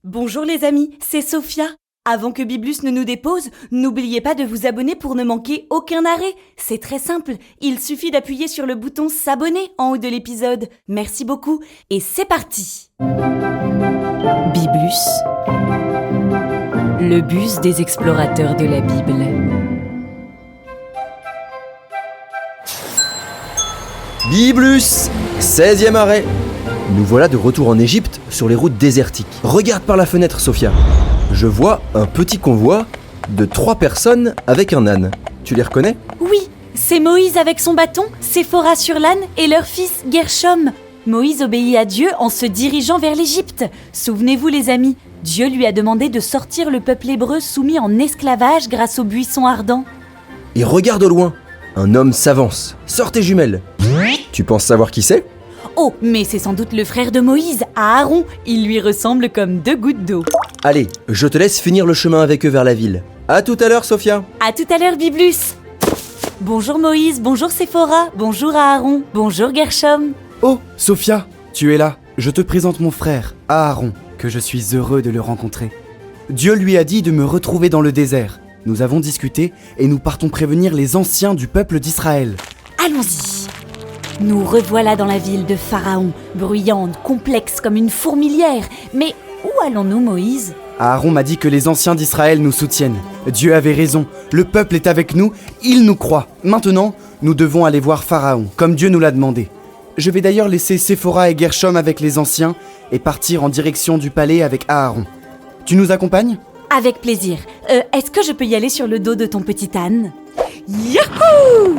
Bonjour les amis, c'est Sophia. Avant que Biblus ne nous dépose, n'oubliez pas de vous abonner pour ne manquer aucun arrêt. C'est très simple, il suffit d'appuyer sur le bouton s'abonner en haut de l'épisode. Merci beaucoup et c'est parti. Biblus, le bus des explorateurs de la Bible. Biblus, 16e arrêt. Nous voilà de retour en Égypte sur les routes désertiques. Regarde par la fenêtre, Sophia. Je vois un petit convoi de 3 personnes avec un âne. Tu les reconnais ? Oui, c'est Moïse avec son bâton, Séphora sur l'âne et leur fils Gershom. Moïse obéit à Dieu en se dirigeant vers l'Égypte. Souvenez-vous les amis, Dieu lui a demandé de sortir le peuple hébreu soumis en esclavage grâce au buisson ardent. Et regarde au loin, un homme s'avance. Sors tes jumelles. Tu penses savoir qui c'est ? Oh, mais c'est sans doute le frère de Moïse, Aaron. Il lui ressemble comme 2 gouttes d'eau. Allez, je te laisse finir le chemin avec eux vers la ville. À tout à l'heure, Sophia. À tout à l'heure, Biblus. Bonjour Moïse, bonjour Séphora, bonjour Aaron, bonjour Gershom. Oh, Sophia, tu es là. Je te présente mon frère, Aaron, que je suis heureux de le rencontrer. Dieu lui a dit de me retrouver dans le désert. Nous avons discuté et nous partons prévenir les anciens du peuple d'Israël. Allons-y. Nous revoilà dans la ville de Pharaon, bruyante, complexe comme une fourmilière. Mais où allons-nous, Moïse ? Aaron m'a dit que les anciens d'Israël nous soutiennent. Dieu avait raison, le peuple est avec nous, il nous croit. Maintenant, nous devons aller voir Pharaon, comme Dieu nous l'a demandé. Je vais d'ailleurs laisser Séphora et Gershom avec les anciens et partir en direction du palais avec Aaron. Tu nous accompagnes ? Avec plaisir. Est-ce que je peux y aller sur le dos de ton petit âne ? Yahoo !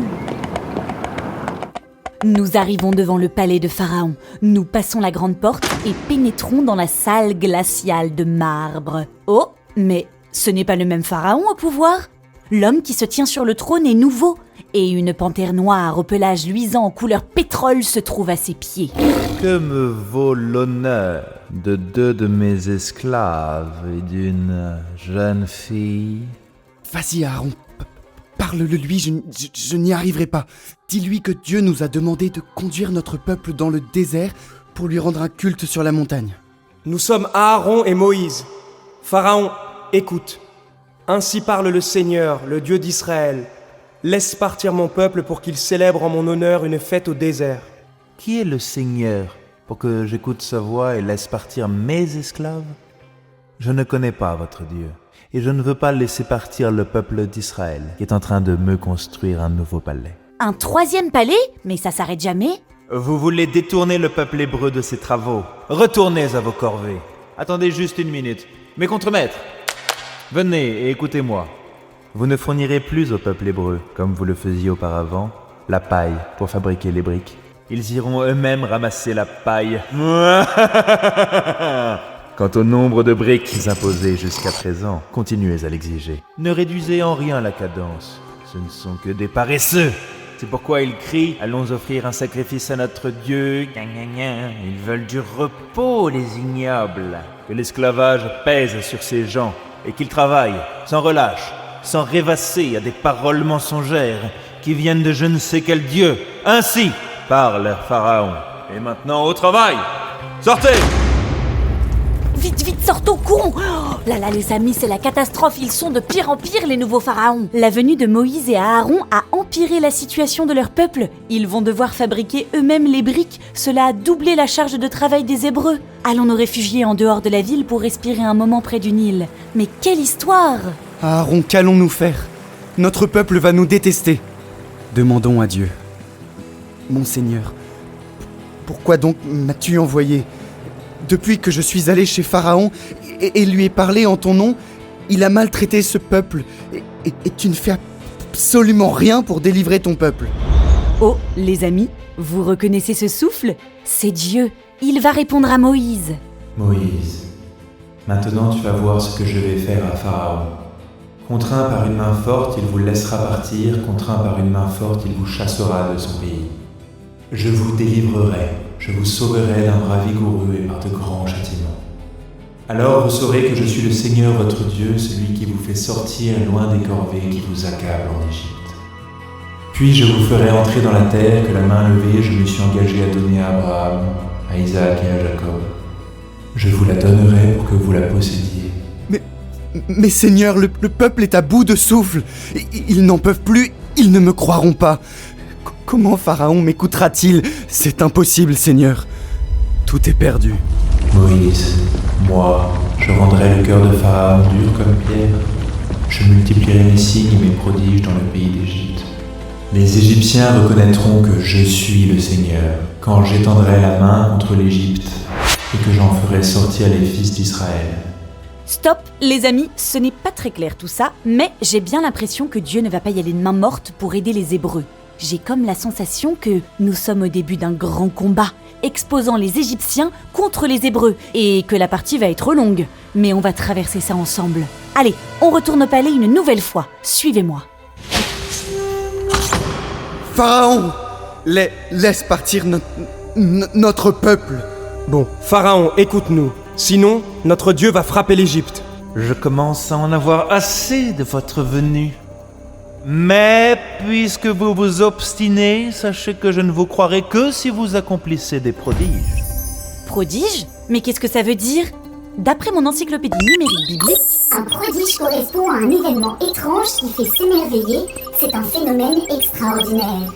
Nous arrivons devant le palais de Pharaon. Nous passons la grande porte et pénétrons dans la salle glaciale de marbre. Oh, mais ce n'est pas le même Pharaon au pouvoir. L'homme qui se tient sur le trône est nouveau. Et une panthère noire au pelage luisant en couleur pétrole se trouve à ses pieds. Que me vaut l'honneur de 2 de mes esclaves et d'une jeune fille ? Vas-y Aaron, parle-le lui, je n'y arriverai pas. Dis-lui que Dieu nous a demandé de conduire notre peuple dans le désert pour lui rendre un culte sur la montagne. Nous sommes Aaron et Moïse. Pharaon, écoute. Ainsi parle le Seigneur, le Dieu d'Israël. Laisse partir mon peuple pour qu'il célèbre en mon honneur une fête au désert. Qui est le Seigneur pour que j'écoute sa voix et laisse partir mes esclaves ? Je ne connais pas votre Dieu, et je ne veux pas laisser partir le peuple d'Israël qui est en train de me construire un nouveau palais. Un 3e palais ? Mais ça s'arrête jamais ? Vous voulez détourner le peuple hébreu de ses travaux. Retournez à vos corvées. Attendez juste 1 minute. Mes contremaîtres, venez et écoutez-moi. Vous ne fournirez plus au peuple hébreu, comme vous le faisiez auparavant, la paille pour fabriquer les briques. Ils iront eux-mêmes ramasser la paille. Quant au nombre de briques imposées jusqu'à présent, continuez à l'exiger. Ne réduisez en rien la cadence. Ce ne sont que des paresseux. C'est pourquoi ils crient « Allons offrir un sacrifice à notre Dieu ». Ils veulent du repos, les ignobles. Que l'esclavage pèse sur ces gens et qu'ils travaillent sans relâche, sans rêvasser à des paroles mensongères qui viennent de je ne sais quel Dieu. Ainsi parle Pharaon. Et maintenant au travail. Sortez ! Vite, vite, sortons, courons! Oh, là les amis, c'est la catastrophe, ils sont de pire en pire les nouveaux pharaons. La venue de Moïse et Aaron a empiré la situation de leur peuple. Ils vont devoir fabriquer eux-mêmes les briques, cela a doublé la charge de travail des Hébreux. Allons nous réfugier en dehors de la ville pour respirer un moment près du Nil. Mais quelle histoire! Aaron, qu'allons-nous faire ? Notre peuple va nous détester. Demandons à Dieu. Mon Seigneur, pourquoi donc m'as-tu envoyé ? Depuis que je suis allé chez Pharaon et lui ai parlé en ton nom, il a maltraité ce peuple et tu ne fais absolument rien pour délivrer ton peuple. Oh, les amis, vous reconnaissez ce souffle ? C'est Dieu, il va répondre à Moïse. Moïse, maintenant tu vas voir ce que je vais faire à Pharaon. Contraint par une main forte, il vous laissera partir, contraint par une main forte, il vous chassera de son pays. Je vous délivrerai, je vous sauverai d'un bras vigoureux et par de grands châtiments. Alors vous saurez que je suis le Seigneur votre Dieu, celui qui vous fait sortir loin des corvées qui vous accablent en Égypte. Puis je vous ferai entrer dans la terre que la main levée je me suis engagé à donner à Abraham, à Isaac et à Jacob. Je vous la donnerai pour que vous la possédiez. Mais Seigneur, le peuple est à bout de souffle. Ils n'en peuvent plus, ils ne me croiront pas. Comment Pharaon m'écoutera-t-il? C'est impossible, Seigneur. Tout est perdu. Moïse, moi, je rendrai le cœur de Pharaon dur comme pierre. Je multiplierai mes signes et mes prodiges dans le pays d'Égypte. Les Égyptiens reconnaîtront que je suis le Seigneur quand j'étendrai la main contre l'Égypte et que j'en ferai sortir les fils d'Israël. Stop, les amis, ce n'est pas très clair tout ça, mais j'ai bien l'impression que Dieu ne va pas y aller de main morte pour aider les Hébreux. J'ai comme la sensation que nous sommes au début d'un grand combat, exposant les Égyptiens contre les Hébreux, et que la partie va être longue. Mais on va traverser ça ensemble. Allez, on retourne au palais une nouvelle fois. Suivez-moi. Pharaon, laisse partir notre peuple. Bon, Pharaon, écoute-nous. Sinon, notre Dieu va frapper l'Égypte. Je commence à en avoir assez de votre venue. Mais puisque vous vous obstinez, sachez que je ne vous croirai que si vous accomplissez des prodiges. Prodige? Mais qu'est-ce que ça veut dire? D'après mon encyclopédie numérique biblique, un prodige correspond à un événement étrange qui fait s'émerveiller. C'est un phénomène extraordinaire.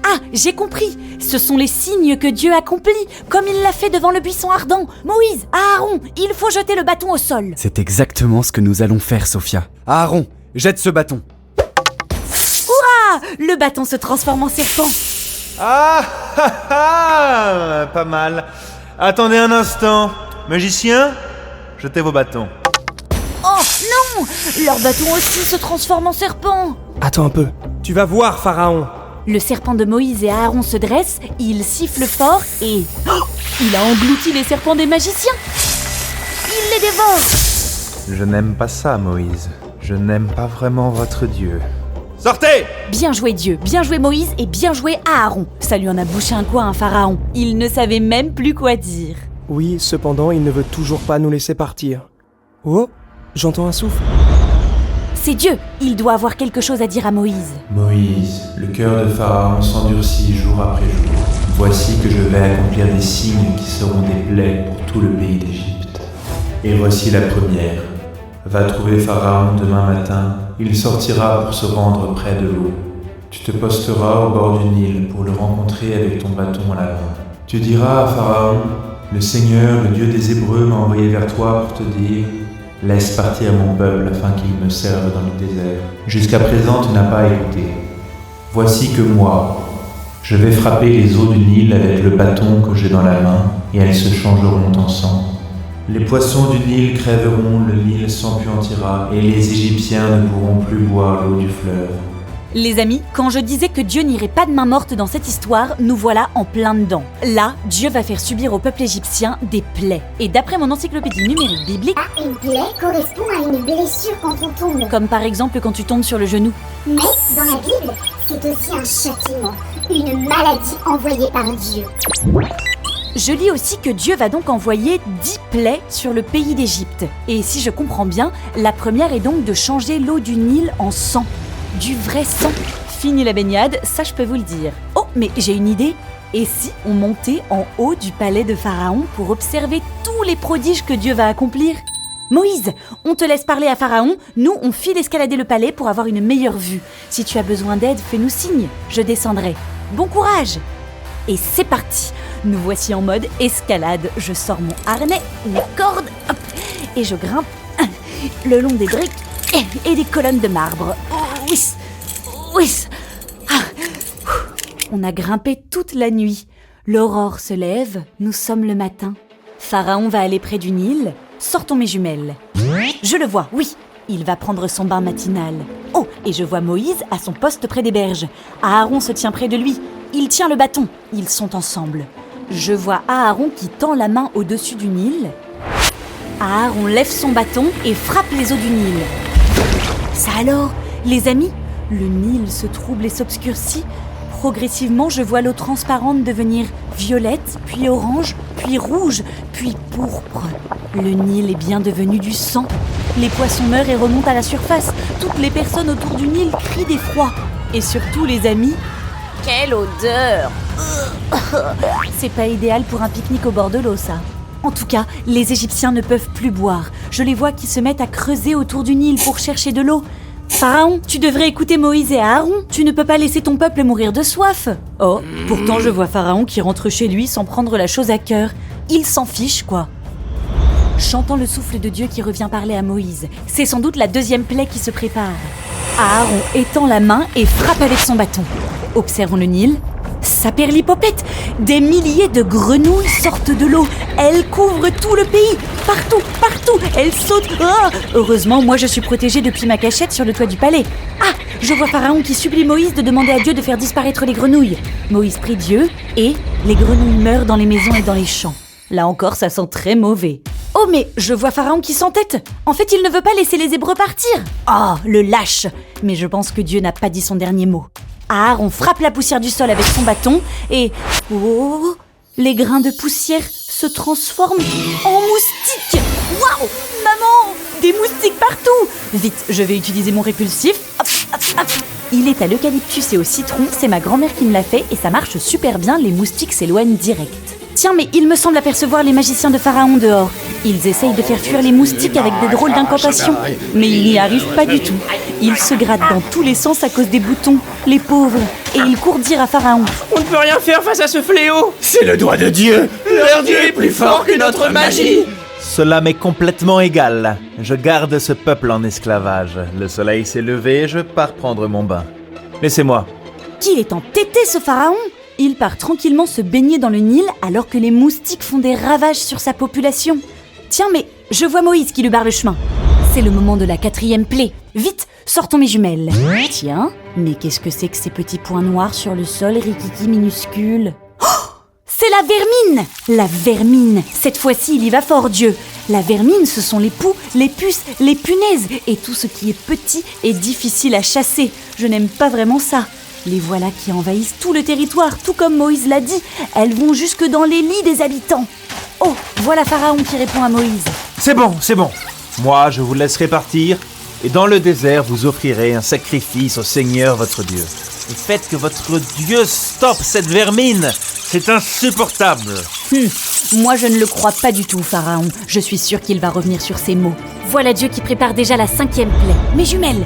Ah, j'ai compris. Ce sont les signes que Dieu accomplit, comme il l'a fait devant le buisson ardent. Moïse, Aaron, il faut jeter le bâton au sol. C'est exactement ce que nous allons faire, Sophia. Aaron, jette ce bâton. Hurrah! Le bâton se transforme en serpent. Ah, pas mal. Attendez un instant. Magicien, jetez vos bâtons. Oh non! Leur bâton aussi se transforme en serpent. Attends un peu. Tu vas voir, Pharaon. Le serpent de Moïse et Aaron se dresse, il siffle fort et... Oh, il a englouti les serpents des magiciens. Il les dévore. Je n'aime pas ça, Moïse. Je n'aime pas vraiment votre Dieu. Sortez! Bien joué Dieu, bien joué Moïse et bien joué Aaron. Ça lui en a bouché un coin, un Pharaon. Il ne savait même plus quoi dire. Oui, cependant, il ne veut toujours pas nous laisser partir. Oh, j'entends un souffle. C'est Dieu, il doit avoir quelque chose à dire à Moïse. Moïse, le cœur de Pharaon s'endurcit jour après jour. Voici que je vais accomplir des signes qui seront des plaies pour tout le pays d'Égypte. Et voici la première. Va trouver Pharaon demain matin. Il sortira pour se rendre près de l'eau. Tu te posteras au bord du Nil pour le rencontrer avec ton bâton à la main. Tu diras à Pharaon, le Seigneur, le Dieu des Hébreux, m'a envoyé vers toi pour te dire « Laisse partir mon peuple afin qu'il me serve dans le désert. Jusqu'à présent, tu n'as pas écouté. Voici que moi, je vais frapper les eaux du Nil avec le bâton que j'ai dans la main et elles se changeront en sang. Les poissons du Nil crèveront, le Nil s'empuantira et les Égyptiens ne pourront plus boire l'eau du fleuve. » Les amis, quand je disais que Dieu n'irait pas de main morte dans cette histoire, nous voilà en plein dedans. Là, Dieu va faire subir au peuple égyptien des plaies. Et d'après mon encyclopédie numérique biblique, Une plaie correspond à une blessure quand on tombe. comme par exemple quand tu tombes sur le genou. Mais dans la Bible, c'est aussi un châtiment, une maladie envoyée par Dieu. Je lis aussi que Dieu va donc envoyer 10 plaies sur le pays d'Égypte. Et si je comprends bien, la première est donc de changer l'eau du Nil en sang. Du vrai sang. Fini la baignade, ça je peux vous le dire. Oh, mais j'ai une idée. Et si on montait en haut du palais de Pharaon pour observer tous les prodiges que Dieu va accomplir? Moïse, on te laisse parler à Pharaon, nous on file escalader le palais pour avoir une meilleure vue. Si tu as besoin d'aide, fais-nous signe, je descendrai. Bon courage! Et c'est parti. Nous voici en mode escalade. Je sors mon harnais, mes cordes, hop, et je grimpe le long des briques et des colonnes de marbre. Oui, oui. Ah. On a grimpé toute la nuit. L'aurore se lève, nous sommes le matin. Pharaon va aller près du Nil. Sortons mes jumelles. Je le vois, oui. Il va prendre son bain matinal. Oh, et je vois Moïse à son poste près des berges. Aaron se tient près de lui. Il tient le bâton. Ils sont ensemble. Je vois Aaron qui tend la main au-dessus du Nil. Aaron lève son bâton et frappe les eaux du Nil. Ça alors, les amis, le Nil se trouble et s'obscurcit. Progressivement, je vois l'eau transparente devenir violette, puis orange, puis rouge, puis pourpre. Le Nil est bien devenu du sang. Les poissons meurent et remontent à la surface. Toutes les personnes autour du Nil crient d'effroi. Et surtout, les amis, quelle odeur! C'est pas idéal pour un pique-nique au bord de l'eau, ça. En tout cas, les Égyptiens ne peuvent plus boire. Je les vois qui se mettent à creuser autour du Nil pour chercher de l'eau. Pharaon, tu devrais écouter Moïse et Aaron. Tu ne peux pas laisser ton peuple mourir de soif. Oh, pourtant je vois Pharaon qui rentre chez lui sans prendre la chose à cœur. Il s'en fiche, quoi. J'entends le souffle de Dieu qui revient parler à Moïse. C'est sans doute la deuxième plaie qui se prépare. Aaron étend la main et frappe avec son bâton. Observons le Nil. Ça perlipopette. Des milliers de grenouilles sortent de l'eau. Elles couvrent tout le pays. Partout, partout. Elles sautent. Ah, heureusement, moi je suis protégée depuis ma cachette sur le toit du palais. Ah, je vois Pharaon qui supplie Moïse de demander à Dieu de faire disparaître les grenouilles. Moïse prie Dieu et les grenouilles meurent dans les maisons et dans les champs. Là encore, ça sent très mauvais. Oh, mais je vois Pharaon qui s'entête. En fait, il ne veut pas laisser les Hébreux partir. Oh, le lâche. Mais je pense que Dieu n'a pas dit son dernier mot. Aaron frappe la poussière du sol avec son bâton et... Oh, les grains de poussière se transforment en moustiques. Waouh, maman, des moustiques partout. Vite, je vais utiliser mon répulsif. Hop, hop, hop. Il est à l'eucalyptus et au citron, c'est ma grand-mère qui me l'a fait et ça marche super bien, les moustiques s'éloignent direct. Tiens, mais il me semble apercevoir les magiciens de Pharaon dehors. Ils essayent de faire fuir les moustiques avec des drôles d'incantations, mais ils n'y arrivent pas du tout. Ils se grattent dans tous les sens à cause des boutons, les pauvres, et ils courent dire à Pharaon. On ne peut rien faire face à ce fléau. C'est le doigt de Dieu. Leur Dieu est plus fort que notre magie. Cela m'est complètement égal. Je garde ce peuple en esclavage. Le soleil s'est levé, je pars prendre mon bain. Laissez-moi. Qu'il est entêté ce Pharaon! Il part tranquillement se baigner dans le Nil alors que les moustiques font des ravages sur sa population. Tiens, mais je vois Moïse qui lui barre le chemin. C'est le moment de la 4e plaie. Vite, sortons mes jumelles. Tiens, mais qu'est-ce que c'est que ces petits points noirs sur le sol, rikiki minuscules? Oh, c'est la vermine! La vermine! Cette fois-ci, il y va fort, Dieu. La vermine, ce sont les poux, les puces, les punaises et tout ce qui est petit et difficile à chasser. Je n'aime pas vraiment ça. Les voilà qui envahissent tout le territoire, tout comme Moïse l'a dit. Elles vont jusque dans les lits des habitants. Oh, voilà Pharaon qui répond à Moïse. C'est bon, c'est bon. Moi, je vous laisserai partir, et dans le désert, vous offrirez un sacrifice au Seigneur votre Dieu. Et faites que votre Dieu stoppe cette vermine. C'est insupportable. Moi, je ne le crois pas du tout, Pharaon. Je suis sûre qu'il va revenir sur ses mots. Voilà Dieu qui prépare déjà la 5e plaie. Mes jumelles.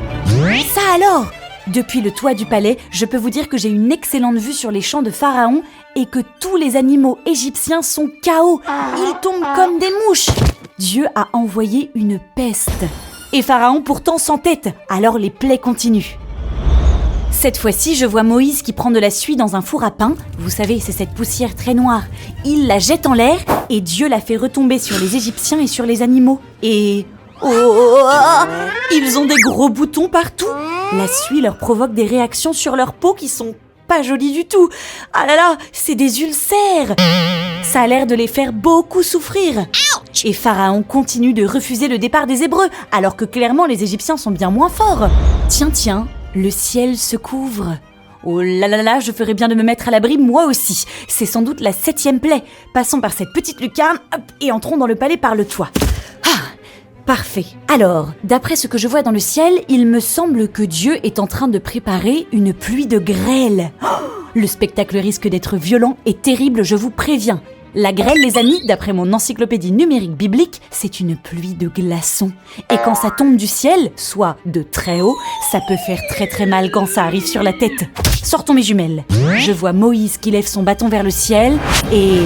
Ça alors? Depuis le toit du palais, je peux vous dire que j'ai une excellente vue sur les champs de Pharaon et que tous les animaux égyptiens sont KO. Ils tombent comme des mouches. Dieu a envoyé une peste. Et Pharaon pourtant s'entête, alors les plaies continuent. Cette fois-ci, je vois Moïse qui prend de la suie dans un four à pain. Vous savez, c'est cette poussière très noire. Il la jette en l'air et Dieu la fait retomber sur les Égyptiens et sur les animaux. Et... oh, ils ont des gros boutons partout. La suie leur provoque des réactions sur leur peau qui sont pas jolies du tout. Ah là là, c'est des ulcères. Ça a l'air de les faire beaucoup souffrir. Et Pharaon continue de refuser le départ des Hébreux, alors que clairement les Égyptiens sont bien moins forts. Tiens, le ciel se couvre. Oh là là là, je ferais bien de me mettre à l'abri moi aussi. C'est sans doute la 7e plaie. Passons par cette petite lucarne, hop, et entrons dans le palais par le toit. Parfait. Alors, d'après ce que je vois dans le ciel, il me semble que Dieu est en train de préparer une pluie de grêle. Oh, le spectacle risque d'être violent et terrible, je vous préviens. La grêle, les amis, d'après mon encyclopédie numérique biblique, c'est une pluie de glaçons. Et quand ça tombe du ciel, soit de très haut, ça peut faire très très mal quand ça arrive sur la tête. Sortons mes jumelles. Je vois Moïse qui lève son bâton vers le ciel et...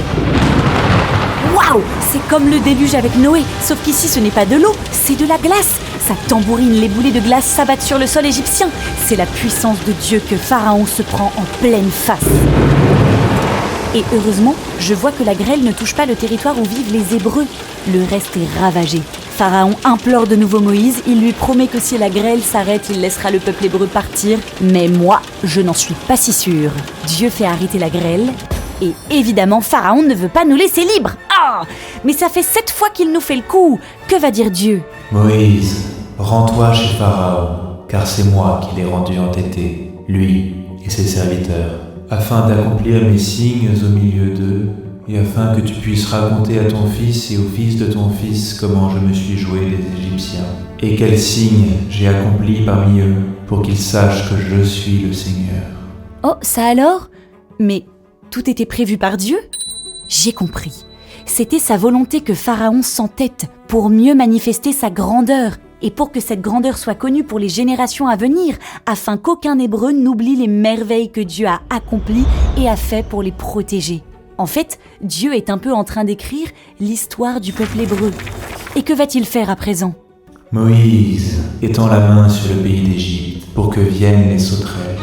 waouh! C'est comme le déluge avec Noé, sauf qu'ici ce n'est pas de l'eau, c'est de la glace. Ça tambourine, les boulets de glace s'abattent sur le sol égyptien. C'est la puissance de Dieu que Pharaon se prend en pleine face. Et heureusement, je vois que la grêle ne touche pas le territoire où vivent les Hébreux. Le reste est ravagé. Pharaon implore de nouveau Moïse, il lui promet que si la grêle s'arrête, il laissera le peuple hébreu partir. Mais moi, je n'en suis pas si sûre. Dieu fait arrêter la grêle. Et évidemment, Pharaon ne veut pas nous laisser libres. Ah! Mais ça fait 7 fois qu'il nous fait le coup. Que va dire Dieu? Moïse, rends-toi chez Pharaon, car c'est moi qui l'ai rendu entêté, lui et ses serviteurs, afin d'accomplir mes signes au milieu d'eux, et afin que tu puisses raconter à ton fils et au fils de ton fils comment je me suis joué des Égyptiens, et quels signes j'ai accomplis parmi eux, pour qu'ils sachent que je suis le Seigneur. Oh, ça alors? Mais tout était prévu par Dieu? J'ai compris. c'était sa volonté que Pharaon s'entête pour mieux manifester sa grandeur et pour que cette grandeur soit connue pour les générations à venir, afin qu'aucun Hébreu n'oublie les merveilles que Dieu a accomplies et a fait pour les protéger. En fait, Dieu est un peu en train d'écrire l'histoire du peuple hébreu. Et que va-t-il faire à présent ? Moïse étend la main sur le pays d'Égypte pour que viennent les sauterelles,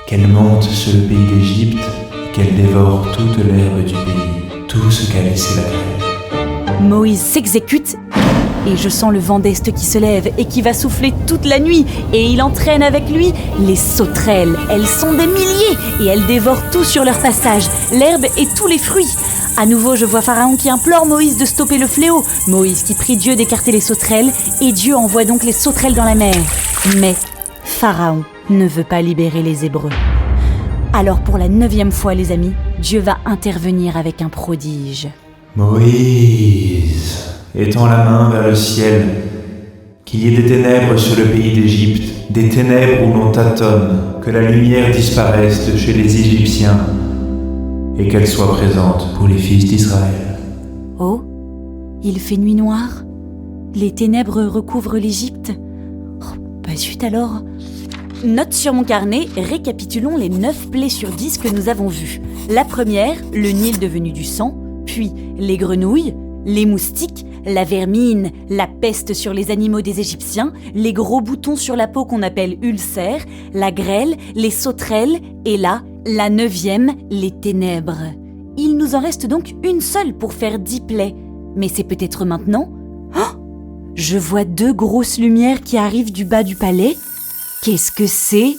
qu'elles montent sur le pays d'Égypte et qu'elles dévorent toute l'herbe du pays, tout ce qu'a laissé la grêle. Moïse s'exécute et je sens le vent d'Est qui se lève et qui va souffler toute la nuit et il entraîne avec lui les sauterelles. Elles sont des milliers et elles dévorent tout sur leur passage, l'herbe et tous les fruits. À nouveau, je vois Pharaon qui implore Moïse de stopper le fléau. Moïse qui prie Dieu d'écarter les sauterelles et Dieu envoie donc les sauterelles dans la mer. Mais Pharaon ne veut pas libérer les Hébreux. Alors pour la 9e fois, les amis, Dieu va intervenir avec un prodige. Moïse, étends la main vers le ciel, qu'il y ait des ténèbres sur le pays d'Égypte, des ténèbres où l'on tâtonne, que la lumière disparaisse de chez les Égyptiens, et qu'elle soit présente pour les fils d'Israël. Oh, il fait nuit noire. Les ténèbres recouvrent l'Égypte. Oh, bah zut alors. Note sur mon carnet, récapitulons les 9 plaies sur 10 que nous avons vues. La première, le Nil devenu du sang, puis les grenouilles, les moustiques, la vermine, la peste sur les animaux des Égyptiens, les gros boutons sur la peau qu'on appelle ulcères, la grêle, les sauterelles, et là, la 9e, les ténèbres. Il nous en reste donc une seule pour faire 10 plaies. Mais c'est peut-être maintenant ? Oh ! Je vois 2 grosses lumières qui arrivent du bas du palais. Qu'est-ce que c'est ?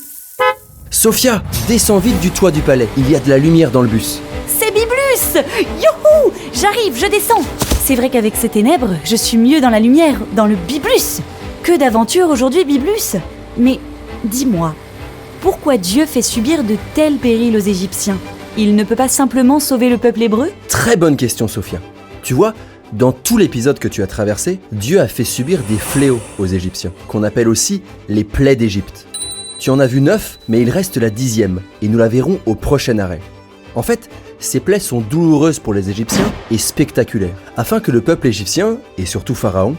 Sophia, descends vite du toit du palais. Il y a de la lumière dans le bus. C'est Biblus ! Youhou ! J'arrive, je descends. C'est vrai qu'avec ces ténèbres, je suis mieux dans la lumière, dans le Biblus. Que d'aventures aujourd'hui, Biblus ! Mais dis-moi, pourquoi Dieu fait subir de tels périls aux Égyptiens ? Il ne peut pas simplement sauver le peuple hébreu ? Très bonne question, Sophia. Tu vois, dans tout l'épisode que tu as traversé, Dieu a fait subir des fléaux aux Égyptiens, qu'on appelle aussi les plaies d'Égypte. Tu en as vu 9, mais il reste la 10e, et nous la verrons au prochain arrêt. En fait, ces plaies sont douloureuses pour les Égyptiens et spectaculaires, afin que le peuple égyptien, et surtout Pharaon,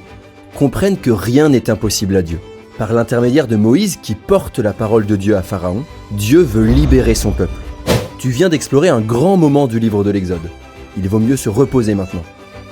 comprenne que rien n'est impossible à Dieu. Par l'intermédiaire de Moïse qui porte la parole de Dieu à Pharaon, Dieu veut libérer son peuple. Tu viens d'explorer un grand moment du livre de l'Exode. Il vaut mieux se reposer maintenant.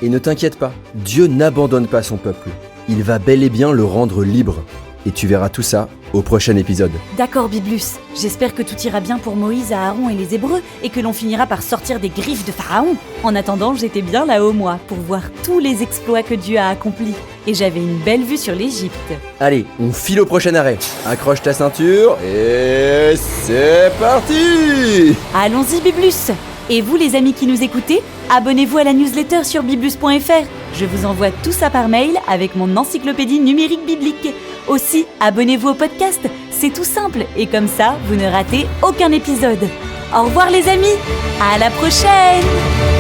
Et ne t'inquiète pas, Dieu n'abandonne pas son peuple. Il va bel et bien le rendre libre. Et tu verras tout ça au prochain épisode. D'accord, Biblus. J'espère que tout ira bien pour Moïse, Aaron et les Hébreux et que l'on finira par sortir des griffes de Pharaon. En attendant, j'étais bien là-haut, moi, pour voir tous les exploits que Dieu a accomplis. Et j'avais une belle vue sur l'Égypte. Allez, on file au prochain arrêt. Accroche ta ceinture et c'est parti! Allons-y, Biblus. Et vous, les amis qui nous écoutez, abonnez-vous à la newsletter sur biblus.fr. Je vous envoie tout ça par mail avec mon encyclopédie numérique biblique. Aussi, abonnez-vous au podcast, c'est tout simple. Et comme ça, vous ne ratez aucun épisode. Au revoir les amis, à la prochaine!